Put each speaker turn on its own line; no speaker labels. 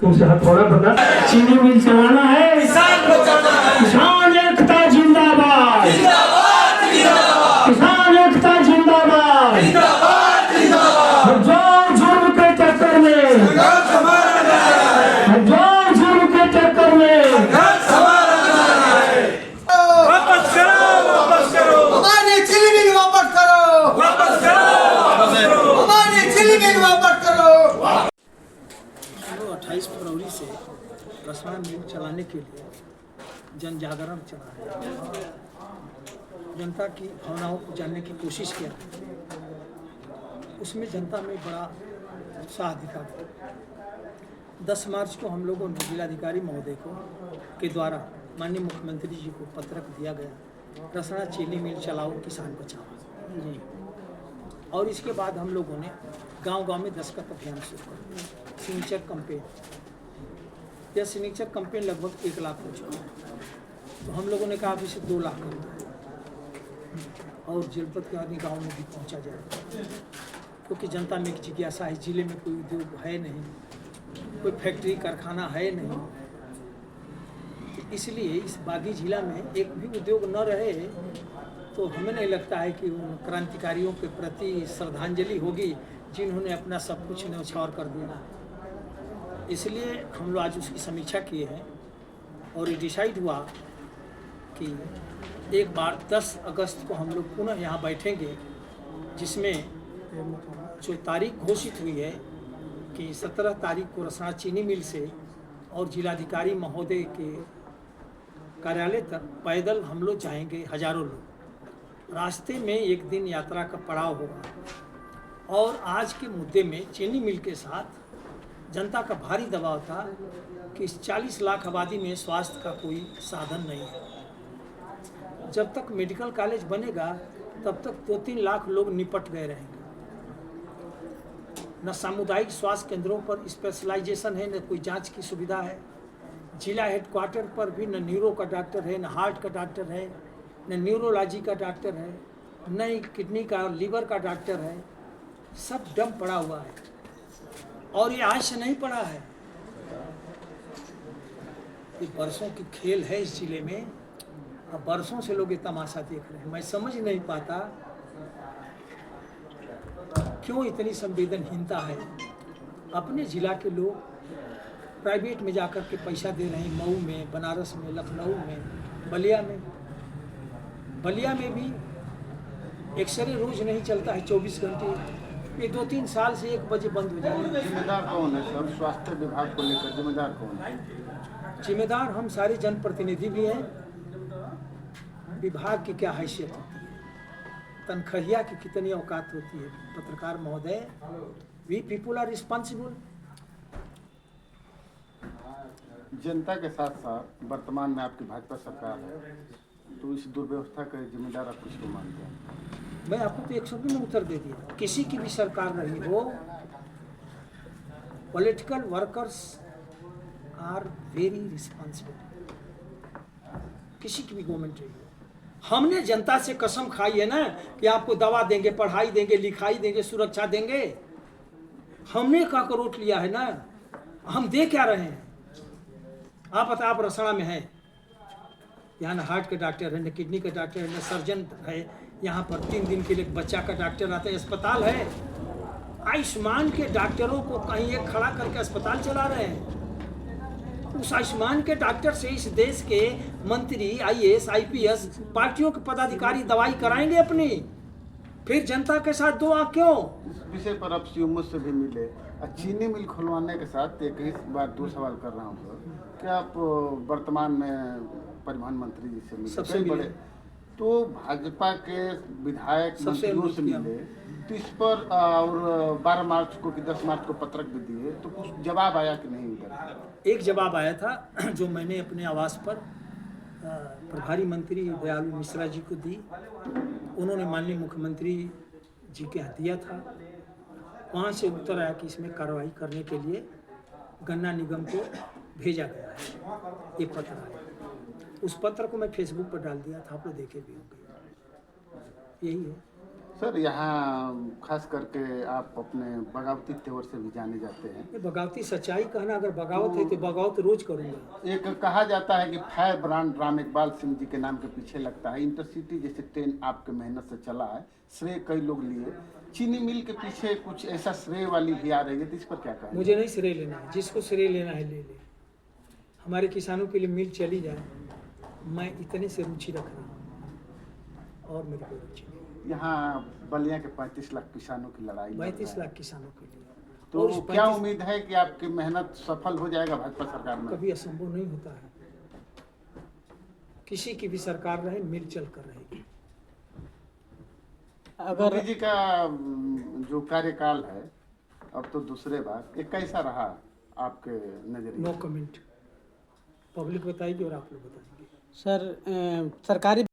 तुमसे हथौड़ा पकड़ा। चीनी मिल चलाना है, किसान बचाना है, किसान एकता जिंदाबाद, किसान एकता जिंदाबाद, हजारों जुर्म के चक्कर में, हजारों जुर्म के चक्कर में
वापस करो हमारी चीनी मिल, वापस करो हमारी चीनी मिल, वापस करो।
28 फरवरी से रसना मिल चलाने के लिए जन जागरण चला है। जनता की भावनाओं को जानने की कोशिश किया, उसमें जनता में बड़ा उत्साह दिखा। 10 मार्च को हम लोगों ने जिलाधिकारी महोदय को के द्वारा माननीय मुख्यमंत्री जी को पत्रक दिया गया, रसना चीनी मिल चलाओ किसान बचाओ जी। और इसके बाद हम लोगों ने गांव-गांव में दस्तखत अभियान शुरू कर दिया, सिग्नेचर कैंपेन। यह सिग्नेचर कैंपेन लगभग 1 लाख हो चुका है। तो हम लोगों ने कहा अब इसे 2 लाख कर दो और जनपद के अन्य गाँव में भी पहुँचा जाए, क्योंकि जनता में एक जिज्ञासा है। जिले में कोई उद्योग है नहीं, कोई फैक्ट्री कारखाना है नहीं, इसलिए इस बागी जिला में एक भी उद्योग न रहे तो हमें नहीं लगता है कि उन क्रांतिकारियों के प्रति श्रद्धांजलि होगी जिन्होंने अपना सब कुछ न्यौछावर कर दिया। इसलिए हम लोग आज उसकी समीक्षा किए हैं और ये डिसाइड हुआ कि एक बार 10 अगस्त को हम लोग पुनः यहाँ बैठेंगे, जिसमें जो तारीख घोषित हुई है कि 17 तारीख को रसना चीनी मिल से और जिलाधिकारी महोदय के कार्यालय तक पैदल हम लोग जाएंगे, हजारों लोग। रास्ते में एक दिन यात्रा का पड़ाव होगा और आज के मुद्दे में चीनी मिल के साथ जनता का भारी दबाव था कि इस 40 लाख आबादी में स्वास्थ्य का कोई साधन नहीं है। जब तक मेडिकल कॉलेज बनेगा तब तक 2-3 लाख लोग निपट गए रहेंगे। न सामुदायिक स्वास्थ्य केंद्रों पर स्पेशलाइजेशन है, न कोई जांच की सुविधा है। जिला हेडक्वार्टर पर भी न न्यूरो का डॉक्टर है, न हार्ट का डॉक्टर है, न न्यूरोलॉजी का डॉक्टर है, न किडनी का लीवर का डॉक्टर है। सब डम पड़ा हुआ है और ये आज से नहीं पड़ा है, ये बरसों की खेल है इस जिले में। अब बरसों से लोग ये तमाशा देख रहे हैं। मैं समझ नहीं पाता क्यों इतनी संवेदनहीनता है। अपने जिला के लोग प्राइवेट में जाकर के पैसा दे रहे हैं, मऊ में, बनारस में, लखनऊ में, बलिया में। बलिया में भी एक्सरे रोज नहीं चलता है 24 घंटे। ये 2-3 साल से 1 बजे बंद हो जाता है।
जिम्मेदार कौन है सर? स्वास्थ्य विभाग को लेकर जिम्मेदार कौन है?
जिम्मेदार हम सारे जनप्रतिनिधि भी हैं। विभाग की क्या हैसियत होती है, तनख्वाहिया की कितनी औकात होती है। पत्रकार महोदय, वी पीपुल आर रिस्पॉन्सिबल।
जनता के साथ साथ वर्तमान में आपकी भाजपा सरकार है, तो इस दुर्व्यवस्था का जिम्मेदार आप किसको मानते हैं?
मैं आपको तो 1 शब्द में उत्तर दे दिया। किसी की भी सरकार रही हो, political workers are very responsible. किसी की भी गवर्नमेंट रही हो, हमने जनता से कसम खाई है ना कि आपको दवा देंगे, पढ़ाई देंगे, लिखाई देंगे, सुरक्षा देंगे। हमने का करोट लिया है ना, हम दे क्या रहे हैं? आप बता, आप रसना में हैं, यहाँ न हार्ट के डॉक्टर है, न किडनी का डॉक्टर है, न सर्जन है। यहाँ पर 3 दिन के लिए बच्चा का डॉक्टर आता है, अस्पताल है। आयुष्मान के डॉक्टरों को कहीं एक खड़ा करके अस्पताल चला रहे हैं। उस आयुष्मान के डॉक्टर से इस देश के मंत्री, IAS, IPS पार्टियों के पदाधिकारी दवाई कराएंगे अपनी, फिर जनता के साथ दो आँख क्यों?
इस विषय पर आप सीएम मुझसे भी मिले। चीनी मिल खुलवाने के साथ एक ही बात 2 सवाल कर रहा हूँ सर। क्या आप वर्तमान में परिवहन मंत्री जी से मिले?
सबसे मिले।
तो भाजपा के विधायक मंत्रियों से मिले, तो इस पर और 12 मार्च को कि 10 मार्च को पत्रक भी दिए, तो कुछ जवाब आया कि नहीं उधर?
एक जवाब आया था जो मैंने अपने आवास पर प्रभारी मंत्री दयालु मिश्रा जी को दी। उन्होंने माननीय मुख्यमंत्री जी के यहाँ दिया था। वहाँ से उत्तर आया कि इसमें कार्रवाई करने के लिए गन्ना निगम को भेजा गया है। एक पत्र आया, उस पत्र को मैं फेसबुक पर डाल दिया था, आप लोग देखे भी होंगे। यही है।
सर यहाँ खास करके आप अपने बगावती तेवर से भी जाने जाते हैं।
ये बगावती सच्चाई कहना, अगर बगावत है तो बगावत रोज करूँगा।
एक कहा जाता है कि फायर ब्रांड राम इकबाल सिंह जी के नाम के पीछे लगता है। इंटरसिटी जैसे ट्रेन आपके मेहनत से चला है, श्रेय कई लोग लिए। चीनी मिल के पीछे कुछ ऐसा श्रेय वाली भी आ रही है, तो इस पर क्या कहें?
मुझे नहीं श्रेय लेना है, जिसको श्रेय लेना है ले ले। हमारे किसानों के लिए मिल चली जाए, मैं इतने से रुचि रख रहा हूँ और मेरी कोई रुचि नहीं।
यहाँ बलिया के 35 लाख किसानों की लड़ाई लड़ रहा है।
35 लाख किसानों के लिए
तो
और उस
क्या
35
उम्मीद है कि आपकी मेहनत सफल हो जाएगा भाजपा सरकार में?
कभी असंभव नहीं होता है। किसी की भी सरकार रहे, मिल चल कर रहेगी।
अगर मोदी जी का जो कार्यकाल है अब तो दूसरे बार, ये कैसा रहा आपके नजरिए?
No comment. पब्लिक बताएगी और आप लोग बताएंगे।
सर सरकारी